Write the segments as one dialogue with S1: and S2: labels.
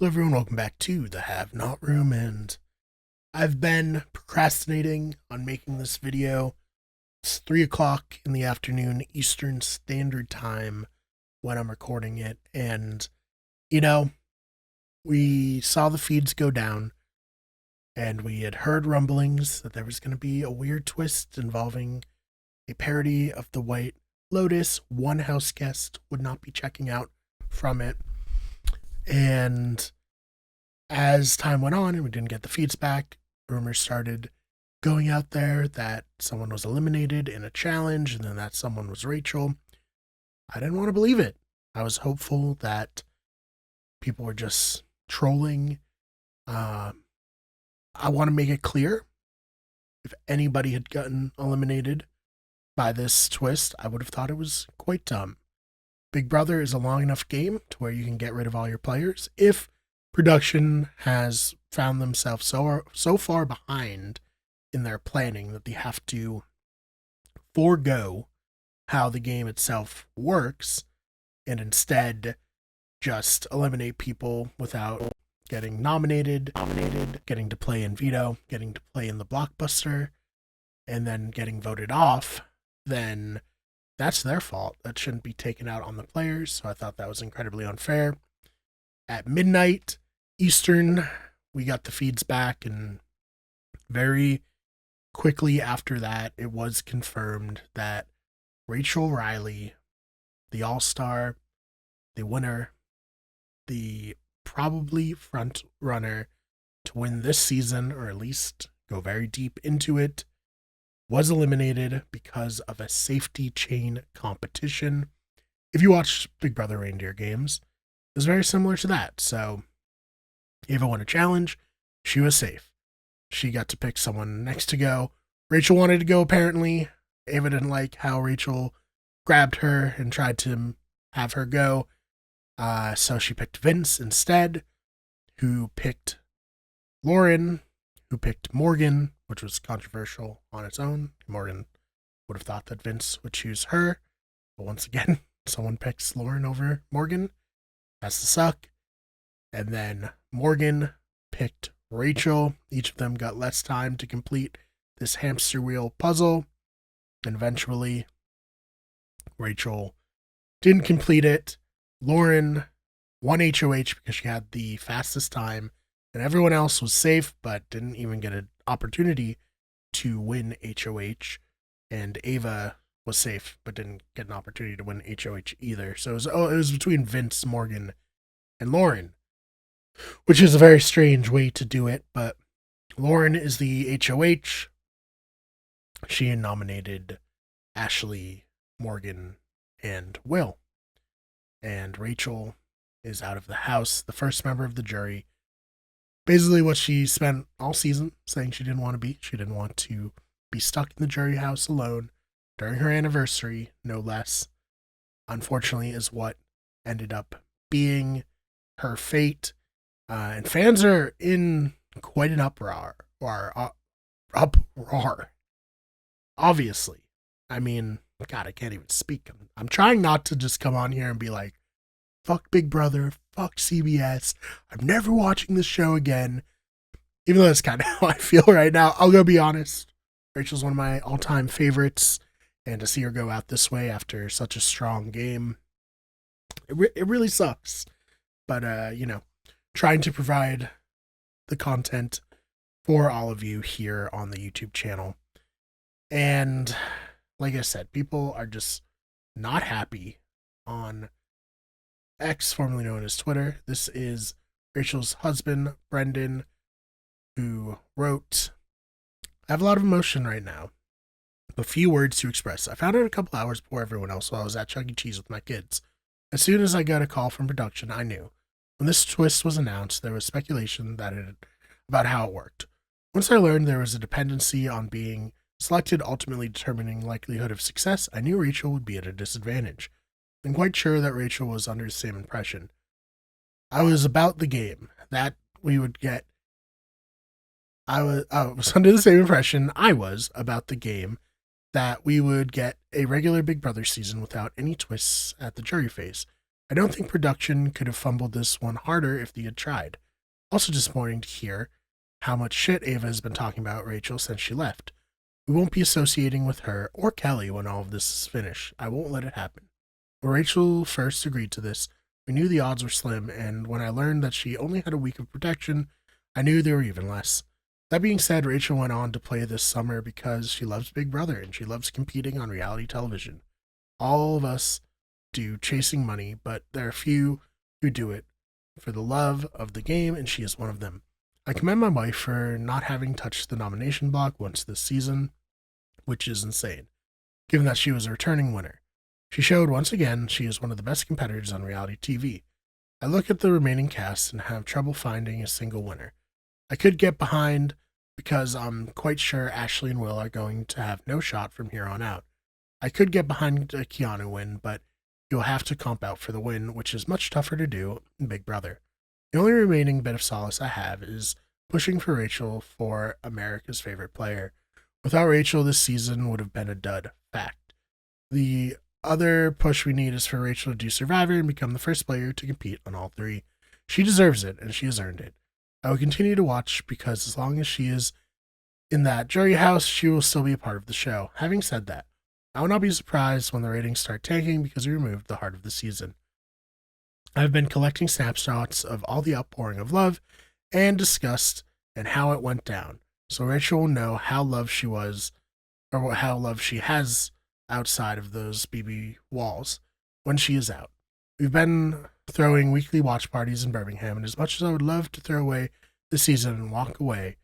S1: Hello everyone, welcome back to the Have Not Room, and I've been procrastinating on making this video. It's 3 o'clock in the afternoon Eastern Standard Time when I'm recording it, and you know, we saw the feeds go down, and we had heard rumblings that there was going to be a weird twist involving a parody of the White Lotus. One house guest would not be checking out from it, and as time went on and we didn't get the feeds back, rumors started going out there that someone was eliminated in a challenge and then that someone was Rachel. I didn't want to believe it. I was hopeful that people were just trolling. I want to make it clear, if anybody had gotten eliminated by this twist, I would have thought it was quite dumb. Big Brother is a long enough game to where you can get rid of all your players if production has found themselves so far behind in their planning that they have to forego how the game itself works and instead just eliminate people without getting nominated, getting to play in veto, getting to play in the blockbuster, and then getting voted off. Then that's their fault. That shouldn't be taken out on the players. So I thought that was incredibly unfair. At midnight Eastern, we got the feeds back, and very quickly after that, it was confirmed that Rachel Riley, the all-star, the winner, the probably front runner to win this season, or at least go very deep into it, was eliminated because of a safety chain competition. If you watch Big Brother Reindeer Games, it was very similar to that. So Ava won a challenge. She was safe. She got to pick someone next to go. Rachel wanted to go, apparently. Ava didn't like how Rachel grabbed her and tried to have her go. So she picked Vince instead, who picked Lauren, who picked Morgan, which was controversial on its own. Morgan would have thought that Vince would choose her. But once again, someone picks Lauren over Morgan. That's the suck. And then Morgan picked Rachel. Each of them got less time to complete this hamster wheel puzzle. And eventually, Rachel didn't complete it. Lauren won HOH because she had the fastest time. And everyone else was safe, but didn't even get an opportunity to win HOH. And Ava was safe, but didn't get an opportunity to win HOH either. So it was between Vince, Morgan, and Lauren, which is a very strange way to do it. But Lauren is the HOH. She nominated Ashley, Morgan, and Will. And Rachel is out of the house, the first member of the jury. Basically what she spent all season saying she didn't want to be. She didn't want to be stuck in the jury house alone during her anniversary, no less. Unfortunately, is what ended up being her fate. And fans are in quite an uproar. Uproar. Obviously. I mean, God, I can't even speak. I'm trying not to just come on here and be like, fuck Big Brother, fuck CBS, I'm never watching this show again. Even though that's kind of how I feel right now. I'll go be honest. Rachel's one of my all-time favorites. And to see her go out this way after such a strong game, it really sucks. But, trying to provide the content for all of you here on the YouTube channel. And like I said, people are just not happy on X, formerly known as Twitter. This is Rachel's husband, Brendan, who wrote, I have a lot of emotion right now. A few words to express. I found out a couple hours before everyone else while I was at Chuck E. Cheese with my kids. As soon as I got a call from production, I knew. When this twist was announced, there was speculation about how it worked. Once I learned there was a dependency on being selected, ultimately determining likelihood of success, I knew Rachel would be at a disadvantage. I'm quite sure that Rachel was under the same impression. I was about the game that we would get. I was under the same impression I was about the game that we would get a regular Big Brother season without any twists at the jury phase. I don't think production could have fumbled this one harder if they had tried. Also disappointing to hear how much shit Ava has been talking about Rachel since she left. We won't be associating with her or Kelly when all of this is finished. I won't let it happen. When Rachel first agreed to this, we knew the odds were slim, and when I learned that she only had a week of protection, I knew they were even less. That being said, Rachel went on to play this summer because she loves Big Brother and she loves competing on reality television. All of us do chasing money, but there are few who do it for the love of the game, and she is one of them. I commend my wife for not having touched the nomination block once this season, which is insane, given that she was a returning winner. She showed once again she is one of the best competitors on reality TV. I look at the remaining cast and have trouble finding a single winner. I could get behind because I'm quite sure Ashley and Will are going to have no shot from here on out. I could get behind a Keanu win, but you'll have to comp out for the win, which is much tougher to do in Big Brother. The only remaining bit of solace I have is pushing for Rachel for America's favorite player. Without Rachel, this season would have been a dud. Fact. The other push we need is for Rachel to do Survivor and become the first player to compete on all three. She deserves it, and she has earned it. I will continue to watch because as long as she is in that jury house, she will still be a part of the show. Having said that, I will not be surprised when the ratings start tanking because we removed the heart of the season. I've been collecting snapshots of all the outpouring of love and disgust and how it went down, so Rachel will know how loved she was, or how loved she has outside of those BB walls when she is out. We've been throwing weekly watch parties in Birmingham, and as much as I would love to throw away the season and walk away,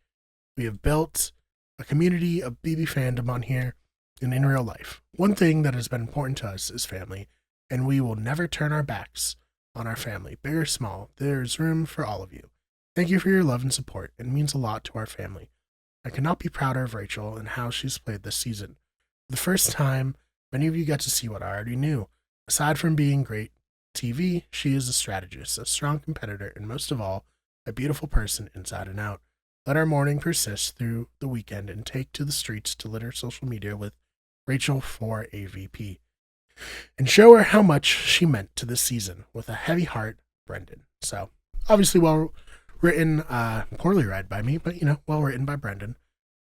S1: we have built a community of BB fandom on here and in real life. One thing that has been important to us is family, and we will never turn our backs on our family, big or small. There's room for all of you. Thank you for your love and support. It means a lot to our family. I could not be prouder of Rachel and how she's played this season. For the first time, many of you get to see what I already knew. Aside from being great TV, she is a strategist, a strong competitor, and most of all, a beautiful person inside and out. Let our mourning persist through the weekend and take to the streets to litter social media with Rachel for AVP. And show her how much she meant to this season. With a heavy heart, Brendan. So, obviously well written, poorly read by me, but, well written by Brendan.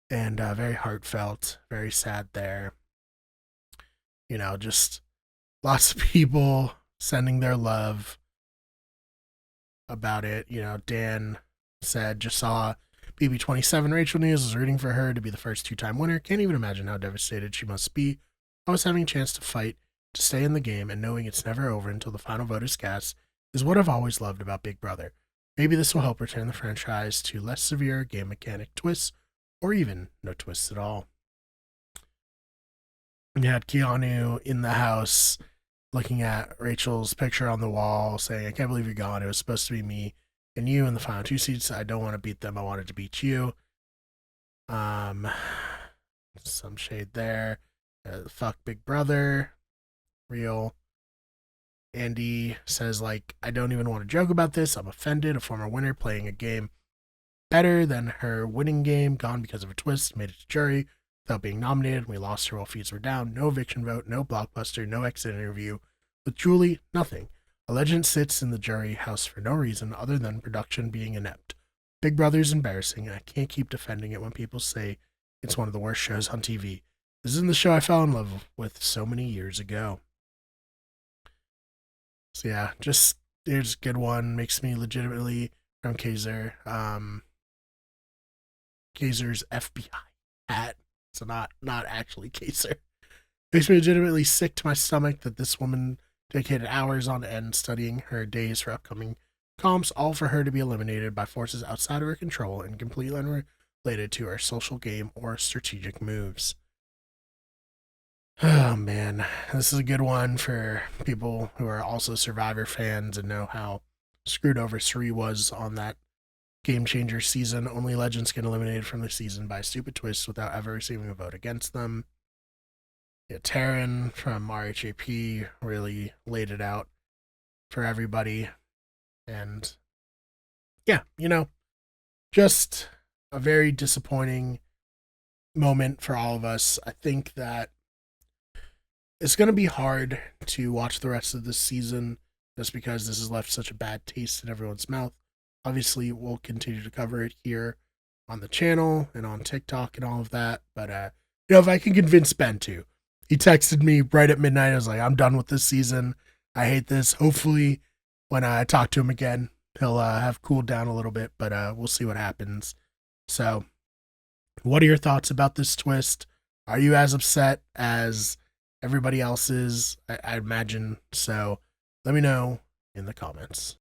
S1: And very heartfelt, very sad there. Just lots of people sending their love about it. Dan said, just saw BB27 Rachel News, was rooting for her to be the first two-time winner. Can't even imagine how devastated she must be. I was having a chance to fight to stay in the game, and knowing it's never over until the final vote is cast is what I've always loved about Big Brother. Maybe this will help return the franchise to less severe game mechanic twists, or even no twists at all. You had Keanu in the house looking at Rachel's picture on the wall saying, I can't believe you're gone. It was supposed to be me and you in the final two seats. I don't want to beat them. I wanted to beat you. Some shade there. Fuck Big Brother. Real. Andy says, I don't even want to joke about this. I'm offended. A former winner playing a game better than her winning game, gone because of a twist, made it to jury without being nominated. We lost her while feeds were down. No eviction vote, no blockbuster, no exit interview. With Julie, nothing. A legend sits in the jury house for no reason other than production being inept. Big Brother's embarrassing, and I can't keep defending it when people say it's one of the worst shows on TV. This isn't the show I fell in love with so many years ago. So yeah, just there's a good one. Makes me legitimately, from Kaiser, Kaiser's FBI hat. So not actually Kaiser. Makes me legitimately sick to my stomach that this woman dedicated hours on end studying her days for upcoming comps, all for her to be eliminated by forces outside of her control and completely unrelated to her social game or strategic moves. Oh man, this is a good one for people who are also Survivor fans and know how screwed over Suri was on that Game Changer season. Only legends get eliminated from the season by stupid twists without ever receiving a vote against them. Yeah, Taryn from RHAP really laid it out for everybody. And yeah, just a very disappointing moment for all of us. I think that it's going to be hard to watch the rest of this season just because this has left such a bad taste in everyone's mouth. Obviously, we'll continue to cover it here on the channel and on TikTok and all of that. But if I can convince Ben to, he texted me right at midnight. I was like, I'm done with this season. I hate this. Hopefully, when I talk to him again, he'll have cooled down a little bit. But we'll see what happens. So, what are your thoughts about this twist? Are you as upset as everybody else is? I imagine so. Let me know in the comments.